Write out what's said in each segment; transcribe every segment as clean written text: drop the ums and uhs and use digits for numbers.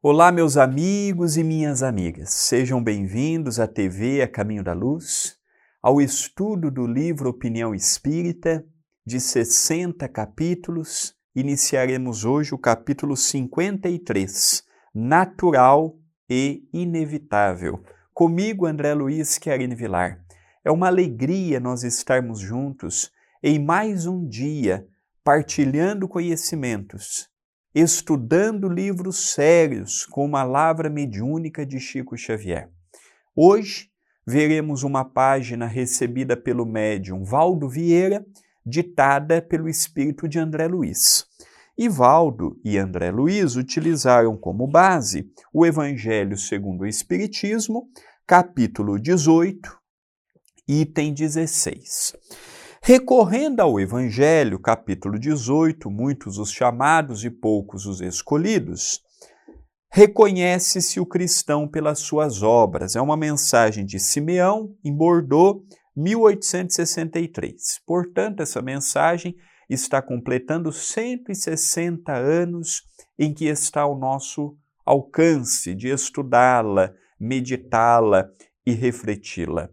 Olá, meus amigos e minhas amigas. Sejam bem-vindos à TV A Caminho da Luz, ao estudo do livro Opinião Espírita, de 60 capítulos. Iniciaremos hoje o capítulo 53, Natural e Inevitável. Comigo, André Luiz Querini Vilar. É uma alegria nós estarmos juntos em mais um dia, partilhando conhecimentos, estudando livros sérios como a Lavra Mediúnica de Chico Xavier. Hoje veremos uma página recebida pelo médium Valdo Vieira, ditada pelo espírito de André Luiz. E Valdo e André Luiz utilizaram como base o Evangelho segundo o Espiritismo, capítulo 18, item 16. Recorrendo ao Evangelho, capítulo 18, muitos os chamados e poucos os escolhidos, reconhece-se o cristão pelas suas obras. É uma mensagem de Simeão, em Bordeaux, 1863. Portanto, essa mensagem está completando 160 anos em que está ao nosso alcance de estudá-la, meditá-la e refleti-la.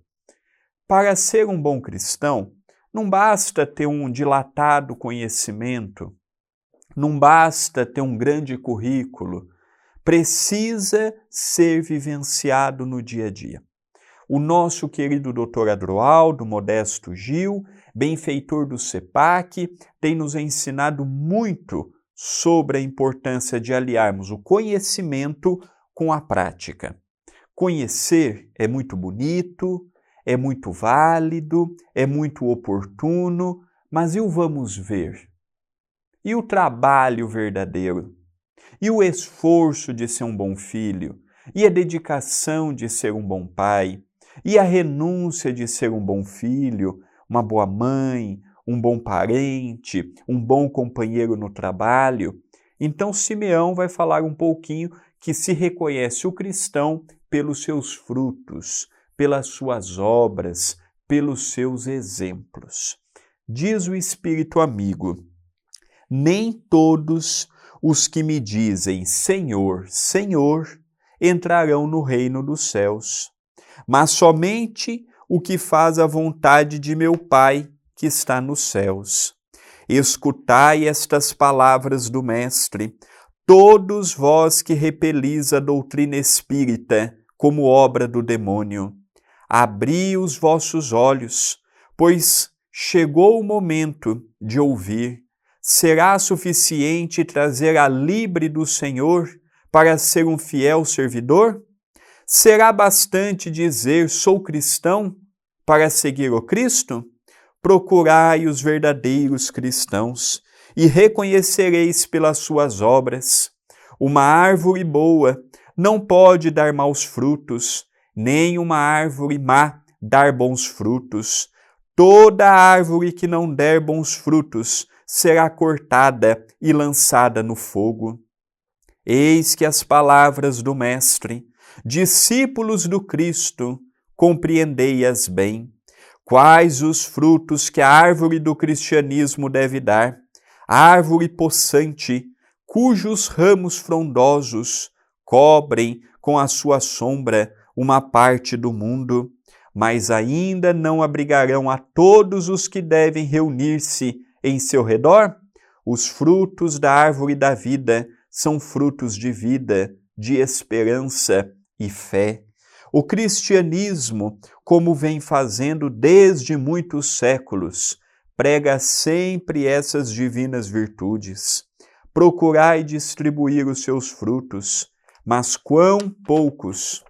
Para ser um bom cristão, não basta ter um dilatado conhecimento, não basta ter um grande currículo, precisa ser vivenciado no dia a dia. O nosso querido Dr. Adroaldo Modesto Gil, benfeitor do CEPAC, tem nos ensinado muito sobre a importância de aliarmos o conhecimento com a prática. Conhecer é muito bonito, é muito válido, é muito oportuno, mas e o vamos ver? E o trabalho verdadeiro? E o esforço de ser um bom filho? E a dedicação de ser um bom pai? E a renúncia de ser um bom filho, uma boa mãe, um bom parente, um bom companheiro no trabalho? Então Simeão vai falar um pouquinho que se reconhece o cristão pelos seus frutos, pelas suas obras, pelos seus exemplos. Diz o Espírito amigo: nem todos os que me dizem Senhor, Senhor, entrarão no reino dos céus, mas somente o que faz a vontade de meu Pai que está nos céus. Escutai estas palavras do Mestre, todos vós que repelis a doutrina espírita como obra do demônio. Abri os vossos olhos, pois chegou o momento de ouvir. Será suficiente trazer a libre do Senhor para ser um fiel servidor? Será bastante dizer sou cristão para seguir o Cristo? Procurai os verdadeiros cristãos e reconhecereis pelas suas obras. Uma árvore boa não pode dar maus frutos, nem uma árvore má dar bons frutos. Toda árvore que não der bons frutos será cortada e lançada no fogo. Eis que as palavras do Mestre, discípulos do Cristo, compreendei-as bem. Quais os frutos que a árvore do cristianismo deve dar? Árvore possante, cujos ramos frondosos cobrem com a sua sombra uma parte do mundo, mas ainda não abrigarão a todos os que devem reunir-se em seu redor? Os frutos da árvore da vida são frutos de vida, de esperança e fé. O cristianismo, como vem fazendo desde muitos séculos, prega sempre essas divinas virtudes. Procurai distribuir os seus frutos, mas quão poucos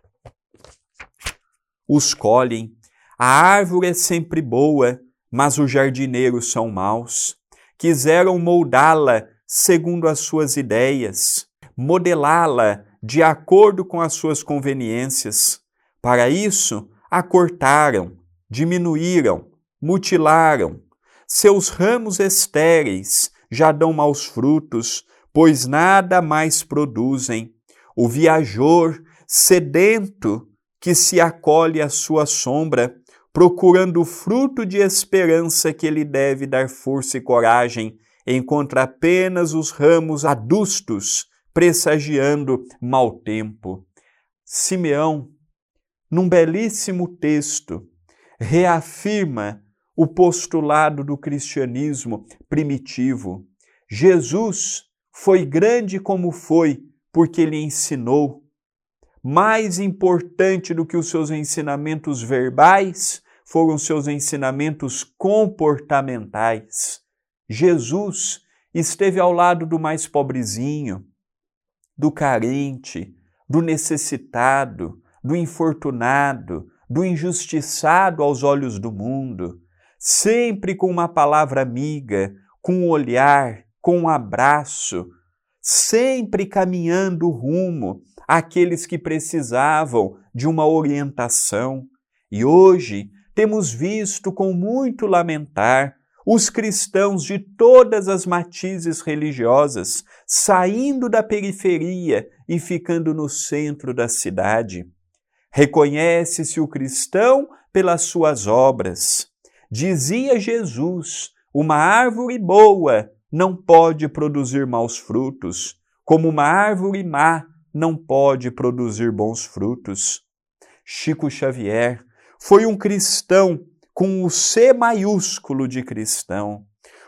os colhem. A árvore é sempre boa, mas os jardineiros são maus. Quiseram moldá-la segundo as suas ideias, modelá-la de acordo com as suas conveniências. Para isso, a cortaram, diminuíram, mutilaram. Seus ramos estéreis já dão maus frutos, pois nada mais produzem. O viajor, sedento, que se acolhe à sua sombra, procurando o fruto de esperança que lhe deve dar força e coragem, encontra apenas os ramos adustos pressagiando mau tempo. Simeão, num belíssimo texto, reafirma o postulado do cristianismo primitivo. Jesus foi grande como foi porque ele ensinou. Mais importante do que os seus ensinamentos verbais foram seus ensinamentos comportamentais. Jesus esteve ao lado do mais pobrezinho, do carente, do necessitado, do infortunado, do injustiçado aos olhos do mundo, sempre com uma palavra amiga, com um olhar, com um abraço, sempre caminhando rumo àqueles que precisavam de uma orientação. E hoje temos visto com muito lamentar os cristãos de todas as matizes religiosas saindo da periferia e ficando no centro da cidade. Reconhece-se o cristão pelas suas obras. Dizia Jesus, uma árvore boa não pode produzir maus frutos, como uma árvore má não pode produzir bons frutos. Chico Xavier foi um cristão com o C maiúsculo de cristão.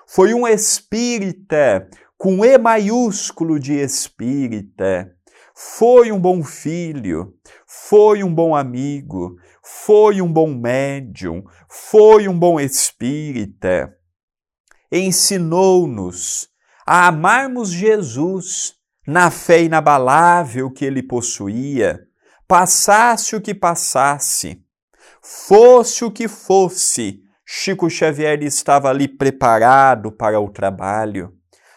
Foi um espírita com E maiúsculo de espírita. Foi um bom filho, foi um bom amigo, foi um bom médium, foi um bom espírita. Ensinou-nos a amarmos Jesus na fé inabalável que ele possuía, passasse o que passasse, fosse o que fosse, Chico Xavier estava ali preparado para o trabalho.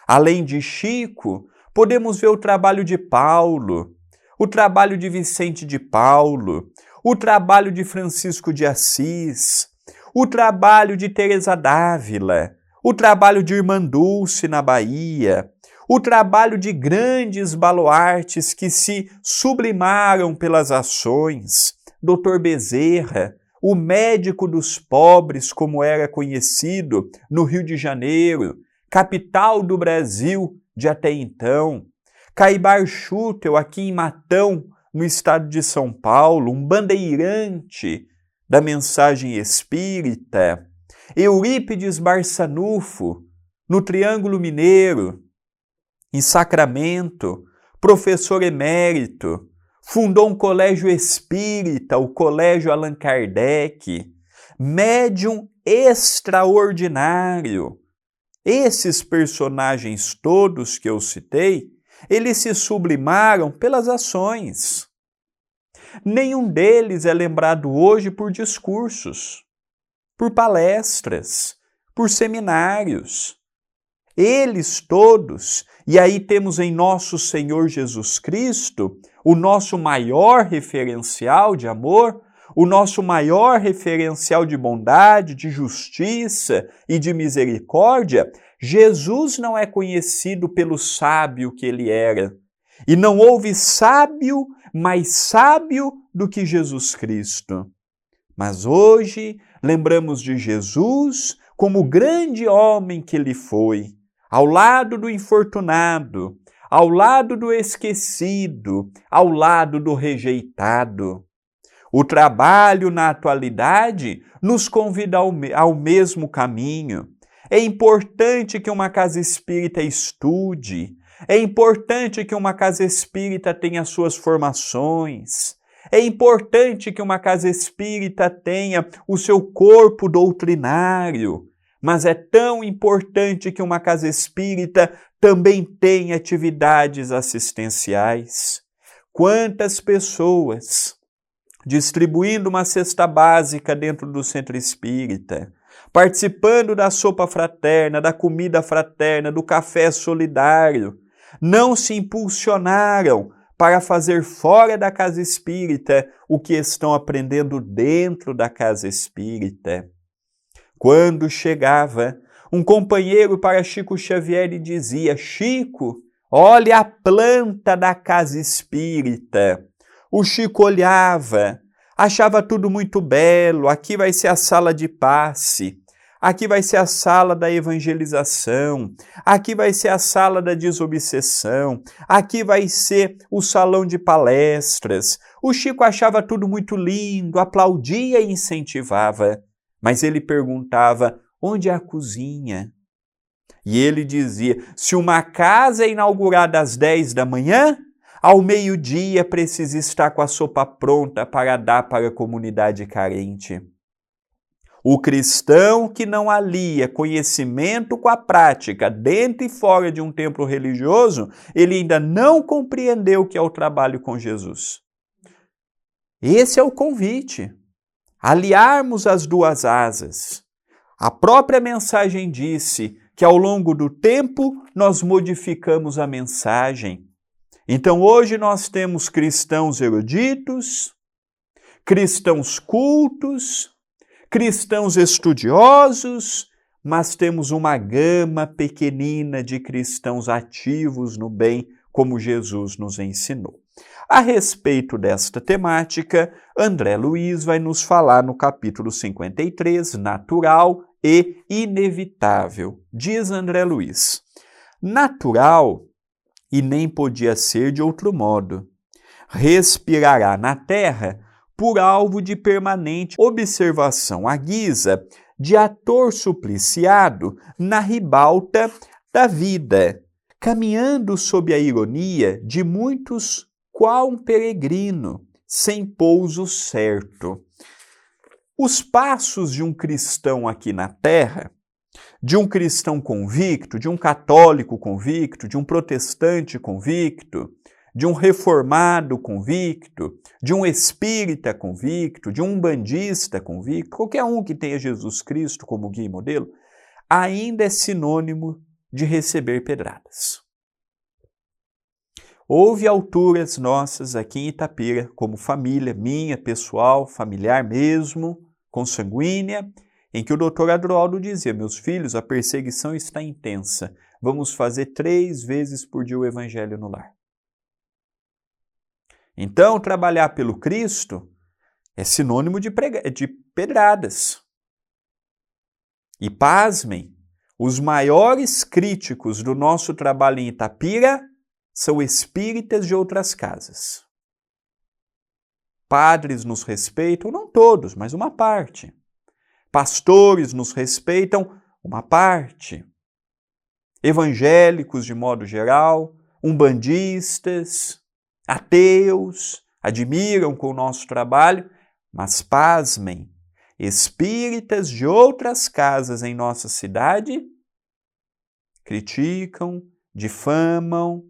Além de Chico, podemos ver o trabalho de Paulo, o trabalho de Vicente de Paulo, o trabalho de Francisco de Assis, o trabalho de Teresa d'Ávila, o trabalho de Irmã Dulce na Bahia, o trabalho de grandes baluartes que se sublimaram pelas ações, Dr. Bezerra, o médico dos pobres, como era conhecido no Rio de Janeiro, capital do Brasil de até então, Caibar Schutel, aqui em Matão, no estado de São Paulo, um bandeirante da mensagem espírita, Eurípides Barçanufo, no Triângulo Mineiro, em Sacramento, professor emérito, fundou um colégio espírita, o Colégio Allan Kardec, médium extraordinário. Esses personagens todos que eu citei, eles se sublimaram pelas ações. Nenhum deles é lembrado hoje por discursos, por palestras, por seminários. Eles todos, e aí temos em nosso Senhor Jesus Cristo, o nosso maior referencial de amor, o nosso maior referencial de bondade, de justiça e de misericórdia. Jesus não é conhecido pelo sábio que ele era. E não houve sábio mais sábio do que Jesus Cristo. Mas hoje lembramos de Jesus como o grande homem que ele foi, ao lado do infortunado, ao lado do esquecido, ao lado do rejeitado. O trabalho na atualidade nos convida ao mesmo caminho. É importante que uma casa espírita estude, é importante que uma casa espírita tenha suas formações, é importante que uma casa espírita tenha o seu corpo doutrinário, mas é tão importante que uma casa espírita também tenha atividades assistenciais. Quantas pessoas distribuindo uma cesta básica dentro do centro espírita, participando da sopa fraterna, da comida fraterna, do café solidário, não se impulsionaram para fazer fora da casa espírita o que estão aprendendo dentro da casa espírita. Quando chegava um companheiro para Chico Xavier e dizia: Chico, olha a planta da casa espírita. O Chico olhava, achava tudo muito belo, aqui vai ser a sala de passe, aqui vai ser a sala da evangelização, aqui vai ser a sala da desobsessão, aqui vai ser o salão de palestras. O Chico achava tudo muito lindo, aplaudia e incentivava, mas ele perguntava, onde é a cozinha? E ele dizia, se uma casa é inaugurada às 10 da manhã, ao meio-dia precisa estar com a sopa pronta para dar para a comunidade carente. O cristão que não alia conhecimento com a prática, dentro e fora de um templo religioso, ele ainda não compreendeu o que é o trabalho com Jesus. Esse é o convite. Aliarmos as duas asas. A própria mensagem disse que ao longo do tempo nós modificamos a mensagem. Então hoje nós temos cristãos eruditos, cristãos cultos, cristãos estudiosos, mas temos uma gama pequenina de cristãos ativos no bem, como Jesus nos ensinou. A respeito desta temática, André Luiz vai nos falar no capítulo 53, Natural e Inevitável. Diz André Luiz, natural, e nem podia ser de outro modo, respirará na terra por alvo de permanente observação à guisa de ator supliciado na ribalta da vida, caminhando sob a ironia de muitos qual um peregrino, sem pouso certo. Os passos de um cristão aqui na terra, de um cristão convicto, de um católico convicto, de um protestante convicto, de um reformado convicto, de um espírita convicto, de um umbandista convicto, qualquer um que tenha Jesus Cristo como guia e modelo, ainda é sinônimo de receber pedradas. Houve alturas nossas aqui em Itapira, como família, minha, pessoal, familiar mesmo, consanguínea, em que o doutor Adroaldo dizia, meus filhos, a perseguição está intensa, vamos fazer 3 vezes por dia o evangelho no lar. Então, trabalhar pelo Cristo é sinônimo de pedradas. E pasmem, os maiores críticos do nosso trabalho em Itapira são espíritas de outras casas. Padres nos respeitam, não todos, mas uma parte. Pastores nos respeitam, uma parte. Evangélicos, de modo geral, umbandistas, ateus, admiram com o nosso trabalho, mas pasmem, espíritas de outras casas em nossa cidade criticam, difamam,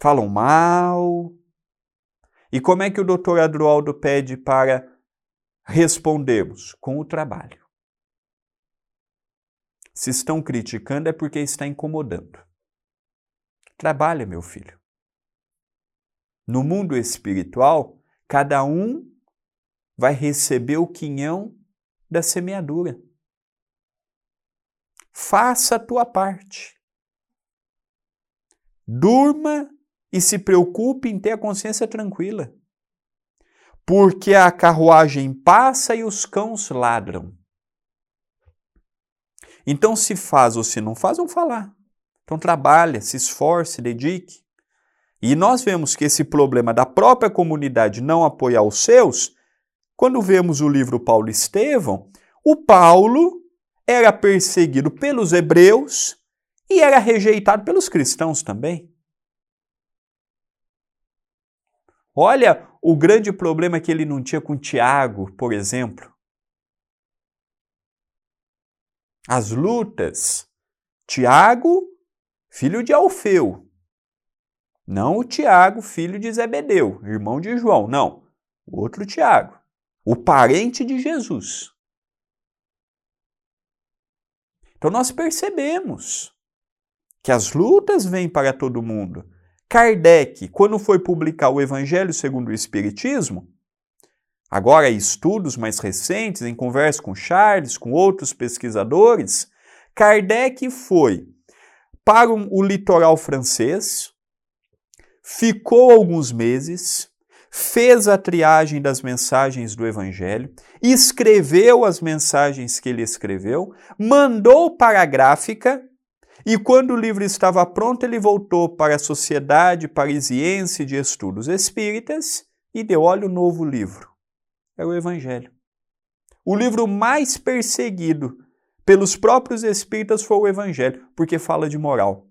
falam mal. E como é que o doutor Adroaldo pede para respondermos? Com o trabalho. Se estão criticando é porque está incomodando. Trabalha, meu filho. No mundo espiritual, cada um vai receber o quinhão da semeadura. Faça a tua parte. Durma e se preocupe em ter a consciência tranquila. Porque a carruagem passa e os cães ladram. Então, se faz ou se não faz, vão falar. Então, trabalha, se esforce, dedique. E nós vemos que esse problema da própria comunidade não apoiar os seus, quando vemos o livro Paulo e Estevão, o Paulo era perseguido pelos hebreus e era rejeitado pelos cristãos também. Olha o grande problema que ele não tinha com Tiago, por exemplo. As lutas. Tiago, filho de Alfeu. Não o Tiago, filho de Zebedeu, irmão de João. Não, o outro Tiago. O parente de Jesus. Então nós percebemos que as lutas vêm para todo mundo. Kardec, quando foi publicar o Evangelho segundo o Espiritismo, agora em estudos mais recentes, em conversa com Charles, com outros pesquisadores, Kardec foi para o litoral francês, ficou alguns meses, fez a triagem das mensagens do Evangelho, escreveu as mensagens que ele escreveu, mandou para a gráfica, e quando o livro estava pronto, ele voltou para a Sociedade Parisiense de Estudos Espíritas e deu: olha o novo livro. É o Evangelho. O livro mais perseguido pelos próprios espíritas foi o Evangelho, porque fala de moral.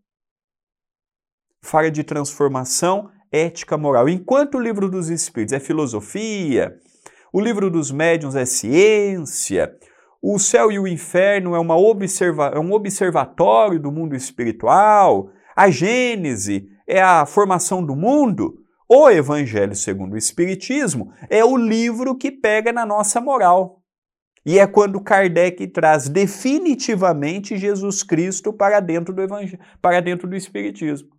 Fala de transformação ética moral. Enquanto o livro dos espíritos é filosofia, o livro dos médiuns é ciência, o céu e o inferno é um observatório do mundo espiritual, a Gênese é a formação do mundo, o Evangelho segundo o Espiritismo é o livro que pega na nossa moral. E é quando Kardec traz definitivamente Jesus Cristo para dentro do Evangelho, para dentro do Espiritismo.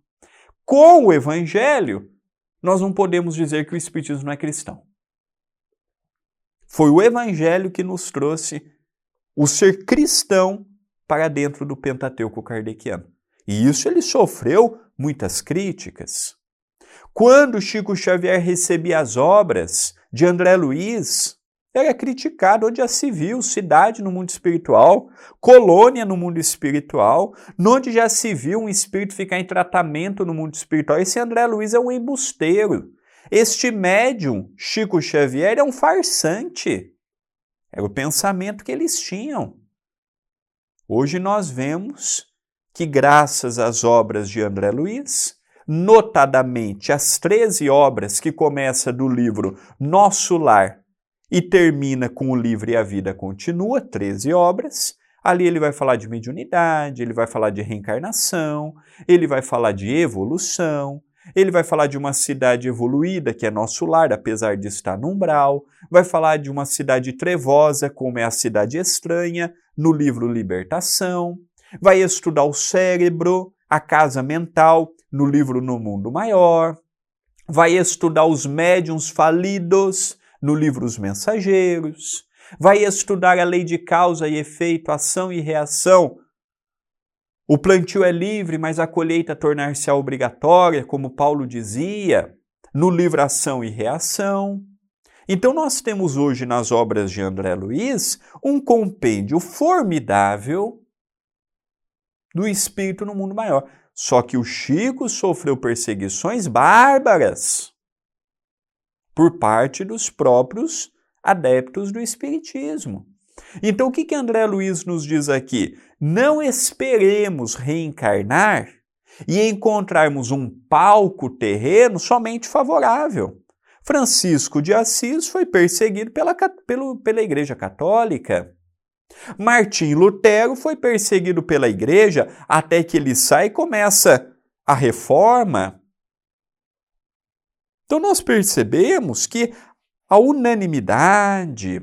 Com o Evangelho, nós não podemos dizer que o Espiritismo não é cristão. Foi o Evangelho que nos trouxe o ser cristão para dentro do Pentateuco kardeciano. E isso ele sofreu muitas críticas. Quando Chico Xavier recebia as obras de André Luiz, era criticado onde já se viu cidade no mundo espiritual, colônia no mundo espiritual, onde já se viu um espírito ficar em tratamento no mundo espiritual. Esse André Luiz é um embusteiro. Este médium, Chico Xavier, é um farsante. Era o pensamento que eles tinham. Hoje nós vemos que, graças às obras de André Luiz, notadamente as 13 obras que começam do livro Nosso Lar e termina com o livro E a Vida Continua, 13 obras, ali ele vai falar de mediunidade, ele vai falar de reencarnação, ele vai falar de evolução, ele vai falar de uma cidade evoluída, que é Nosso Lar, apesar de estar no umbral, vai falar de uma cidade trevosa, como é a Cidade Estranha, no livro Libertação, vai estudar o cérebro, a casa mental, no livro No Mundo Maior, vai estudar os médiuns falidos, no livro Os Mensageiros, vai estudar a lei de causa e efeito, ação e reação. O plantio é livre, mas a colheita tornar-se-á obrigatória, como Paulo dizia, no livro Ação e Reação. Então nós temos hoje nas obras de André Luiz um compêndio formidável do espírito no mundo maior. Só que o Chico sofreu perseguições bárbaras por parte dos próprios adeptos do Espiritismo. Então o que André Luiz nos diz aqui? Não esperemos reencarnar e encontrarmos um palco terreno somente favorável. Francisco de Assis foi perseguido pela Igreja Católica. Martim Lutero foi perseguido pela Igreja até que ele sai e começa a reforma. Então nós percebemos que a unanimidade,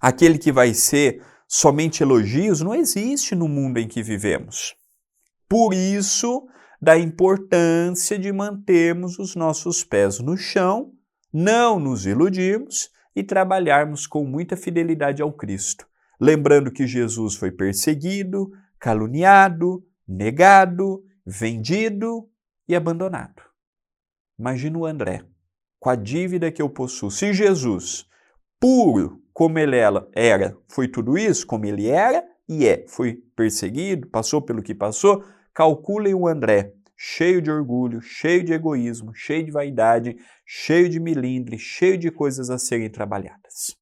aquele que vai ser somente elogios, não existe no mundo em que vivemos. Por isso, da importância de mantermos os nossos pés no chão, não nos iludirmos e trabalharmos com muita fidelidade ao Cristo. Lembrando que Jesus foi perseguido, caluniado, negado, vendido e abandonado. Imagina o André, com a dívida que eu possuo. Se Jesus, puro como ele era, foi tudo isso, como ele era e foi perseguido, passou pelo que passou, calculem o André, cheio de orgulho, cheio de egoísmo, cheio de vaidade, cheio de milindre, cheio de coisas a serem trabalhadas.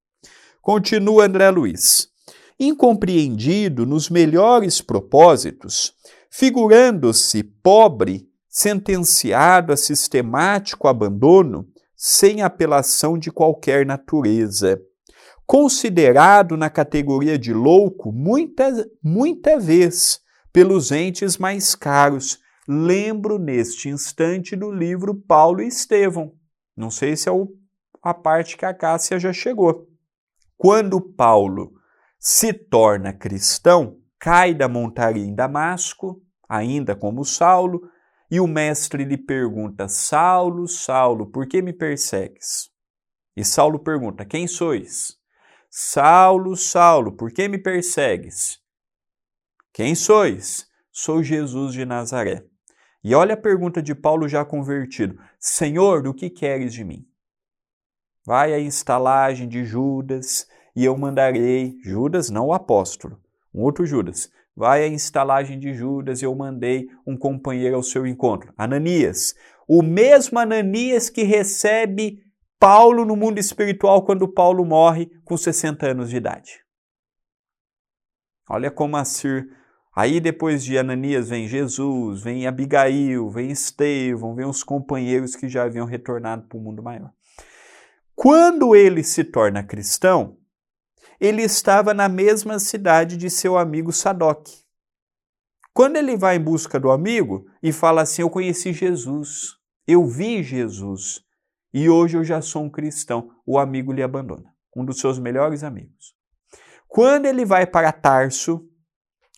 Continua André Luiz. Incompreendido nos melhores propósitos, figurando-se pobre, sentenciado a sistemático abandono, sem apelação de qualquer natureza. Considerado na categoria de louco, muita vez, pelos entes mais caros. Lembro neste instante do livro Paulo e Estevão. Não sei se é a parte que a Cássia já chegou. Quando Paulo se torna cristão, cai da montaria em Damasco, ainda como Saulo, e o mestre lhe pergunta: Saulo, Saulo, por que me persegues? E Saulo pergunta: quem sois? Saulo, Saulo, por que me persegues? Quem sois? Sou Jesus de Nazaré. E olha a pergunta de Paulo já convertido: Senhor, o que queres de mim? vai à estalagem de Judas e eu mandarei, Judas não o apóstolo, um outro Judas, vai à estalagem de Judas e eu mandei um companheiro ao seu encontro, Ananias, o mesmo Ananias que recebe Paulo no mundo espiritual quando Paulo morre com 60 anos de idade. Olha como aí depois de Ananias vem Jesus, vem Abigail, vem Estevão, vem os companheiros que já haviam retornado para o mundo maior. Quando ele se torna cristão, ele estava na mesma cidade de seu amigo Sadoc. Quando ele vai em busca do amigo e fala assim, eu conheci Jesus, eu vi Jesus e hoje eu já sou um cristão, o amigo lhe abandona, um dos seus melhores amigos. Quando ele vai para Tarso,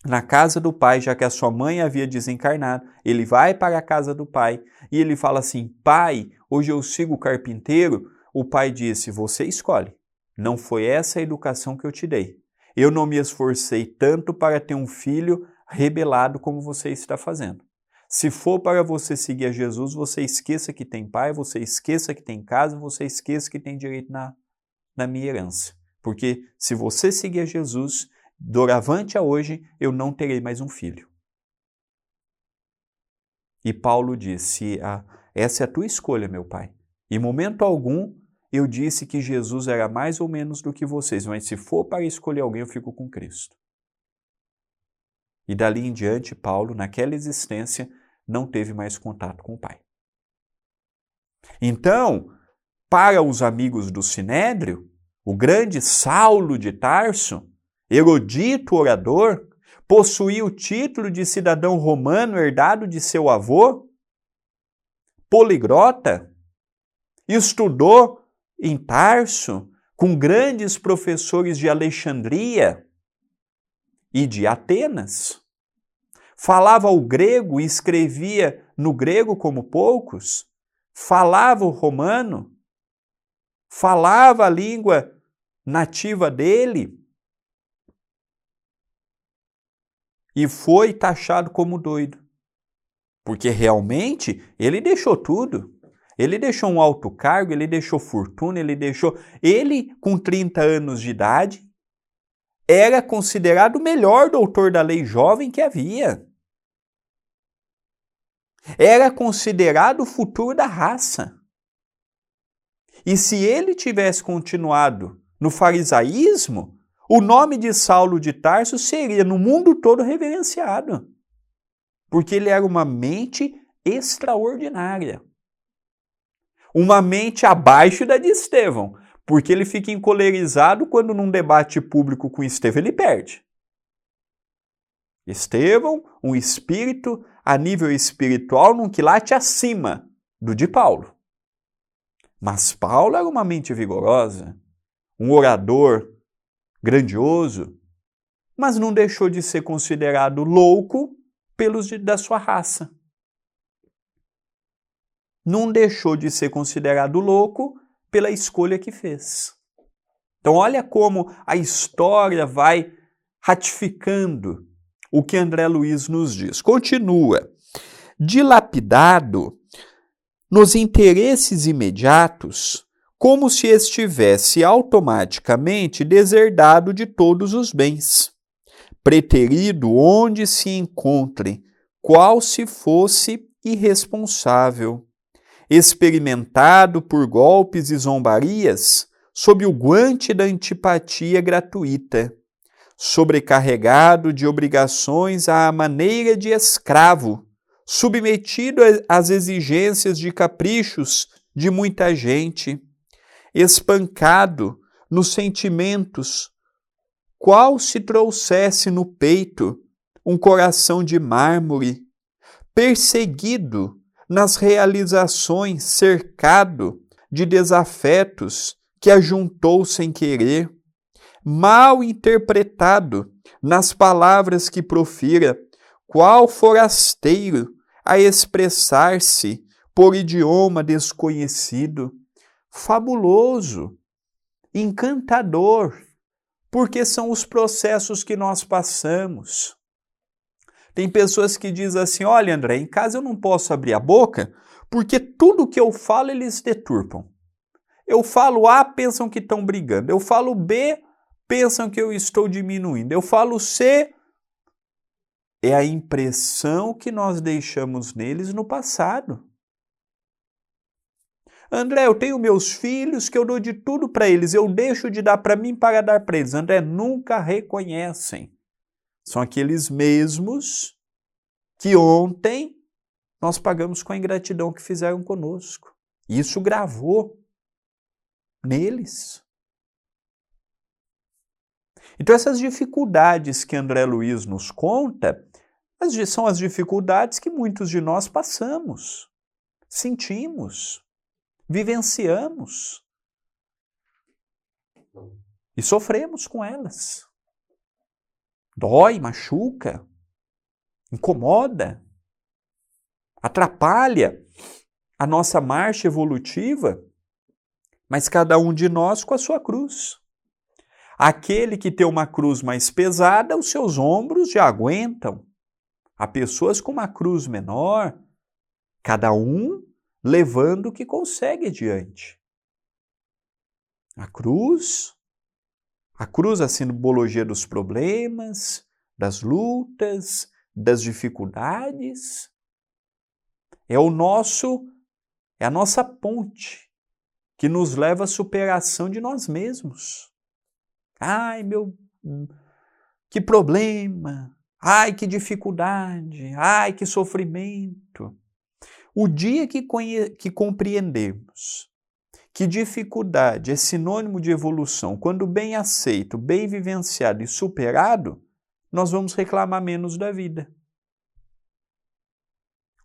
na casa do pai, já que a sua mãe havia desencarnado, ele vai para a casa do pai e ele fala assim, pai, hoje eu sigo o carpinteiro. O pai disse, você escolhe, não foi essa a educação que eu te dei. Eu não me esforcei tanto para ter um filho rebelado como você está fazendo. Se for para você seguir a Jesus, você esqueça que tem pai, você esqueça que tem casa, você esqueça que tem direito na minha herança. Porque se você seguir a Jesus, doravante a hoje, eu não terei mais um filho. E Paulo disse, essa é a tua escolha, meu pai. Em momento algum, eu disse que Jesus era mais ou menos do que vocês, mas se for para escolher alguém, eu fico com Cristo. E dali em diante, Paulo, naquela existência, não teve mais contato com o pai. Então, para os amigos do Sinédrio, o grande Saulo de Tarso, erudito orador, possuía o título de cidadão romano herdado de seu avô, poliglota, estudou em Tarso com grandes professores de Alexandria e de Atenas, falava o grego e escrevia no grego como poucos, falava o romano, falava a língua nativa dele e foi taxado como doido, porque realmente ele deixou tudo. Ele deixou um alto cargo, ele deixou fortuna, Ele, com 30 anos de idade, era considerado o melhor doutor da lei jovem que havia. Era considerado o futuro da raça. E se ele tivesse continuado no farisaísmo, o nome de Saulo de Tarso seria no mundo todo reverenciado. Porque ele era uma mente extraordinária. Uma mente abaixo da de Estevão, porque ele fica encolerizado quando num debate público com Estevão ele perde. Estevão, um espírito a nível espiritual num quilate acima do de Paulo. Mas Paulo era uma mente vigorosa, um orador grandioso, mas não deixou de ser considerado louco pelos da sua raça. Não deixou de ser considerado louco pela escolha que fez. Então olha como a história vai ratificando o que André Luiz nos diz. Continua. Dilapidado nos interesses imediatos, como se estivesse automaticamente deserdado de todos os bens, preterido onde se encontre, qual se fosse irresponsável, experimentado por golpes e zombarias, sob o guante da antipatia gratuita, sobrecarregado de obrigações à maneira de escravo, submetido às exigências de caprichos de muita gente, espancado nos sentimentos, qual se trouxesse no peito um coração de mármore, perseguido nas realizações, cercado de desafetos que ajuntou sem querer, mal interpretado nas palavras que profira, qual forasteiro a expressar-se por idioma desconhecido, fabuloso, encantador, porque são os processos que nós passamos. Tem pessoas que dizem assim, olha André, em casa eu não posso abrir a boca porque tudo que eu falo eles deturpam. Eu falo A, pensam que estão brigando. Eu falo B, pensam que eu estou diminuindo. Eu falo C, é a impressão que nós deixamos neles no passado. André, eu tenho meus filhos que eu dou de tudo para eles, eu deixo de dar para mim para dar para eles. André, nunca reconhecem. São aqueles mesmos que ontem nós pagamos com a ingratidão que fizeram conosco. Isso gravou neles. Então essas dificuldades que André Luiz nos conta, são as dificuldades que muitos de nós passamos, sentimos, vivenciamos e sofremos com elas. Dói, machuca, incomoda, atrapalha a nossa marcha evolutiva, mas cada um de nós com a sua cruz. Aquele que tem uma cruz mais pesada, os seus ombros já aguentam. Há pessoas com uma cruz menor, cada um levando o que consegue adiante. A cruz, a simbologia dos problemas, das lutas, das dificuldades, é a nossa ponte que nos leva à superação de nós mesmos. Ai, que problema! Ai, que dificuldade! Ai, que sofrimento! O dia que compreendemos que dificuldade é sinônimo de evolução, quando bem aceito, bem vivenciado e superado, nós vamos reclamar menos da vida.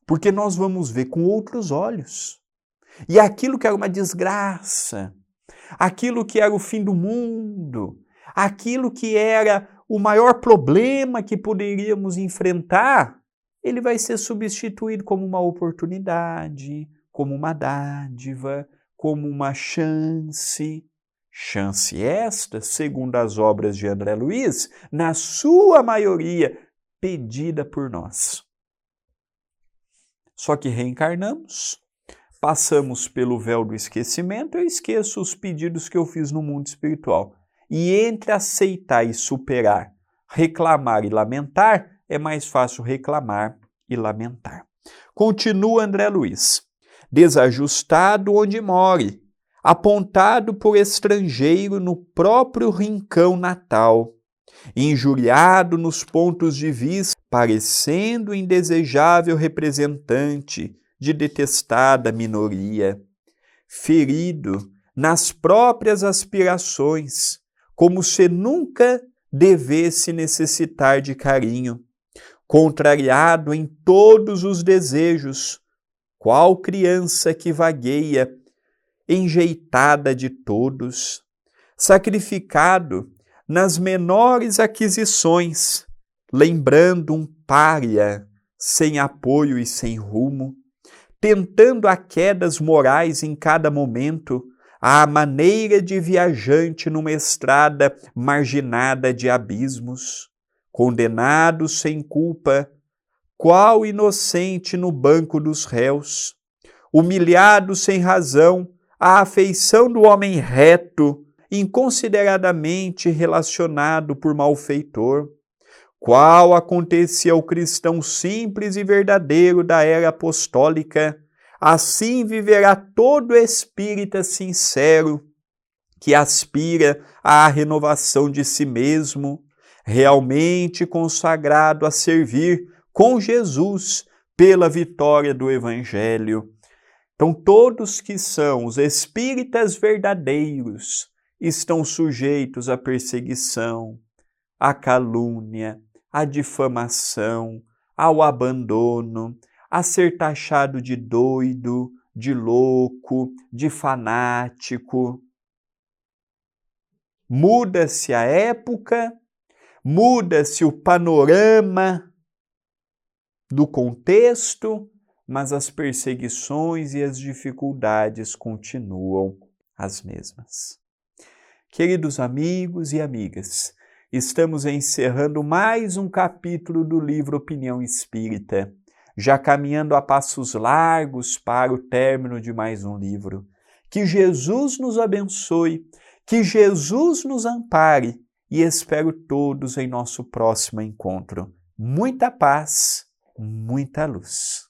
Porque nós vamos ver com outros olhos. E aquilo que era uma desgraça, aquilo que era o fim do mundo, aquilo que era o maior problema que poderíamos enfrentar, ele vai ser substituído como uma oportunidade, como uma dádiva, como uma chance. Chance esta, segundo as obras de André Luiz, na sua maioria, pedida por nós. Só que reencarnamos, passamos pelo véu do esquecimento, eu esqueço os pedidos que eu fiz no mundo espiritual. E entre aceitar e superar, reclamar e lamentar, é mais fácil reclamar e lamentar. Continua André Luiz. Desajustado onde more, apontado por estrangeiro no próprio rincão natal, injuriado nos pontos de vista, parecendo indesejável representante de detestada minoria, ferido nas próprias aspirações, como se nunca devesse necessitar de carinho, contrariado em todos os desejos, qual criança que vagueia, enjeitada de todos, sacrificado nas menores aquisições, lembrando um pária, sem apoio e sem rumo, tentando a quedas morais em cada momento, à maneira de viajante numa estrada marginada de abismos, condenado sem culpa, qual inocente no banco dos réus, humilhado sem razão à afeição do homem reto, inconsideradamente relacionado por malfeitor, qual acontecia ao cristão simples e verdadeiro da era apostólica, assim viverá todo espírita sincero, que aspira à renovação de si mesmo, realmente consagrado a servir com Jesus pela vitória do Evangelho. Então, todos que são os espíritas verdadeiros estão sujeitos à perseguição, à calúnia, à difamação, ao abandono, a ser taxado de doido, de louco, de fanático. Muda-se a época, muda-se o panorama do contexto, mas as perseguições e as dificuldades continuam as mesmas. Queridos amigos e amigas, estamos encerrando mais um capítulo do livro Opinião Espírita, já caminhando a passos largos para o término de mais um livro. Que Jesus nos abençoe, que Jesus nos ampare e espero todos em nosso próximo encontro. Muita paz, muita luz.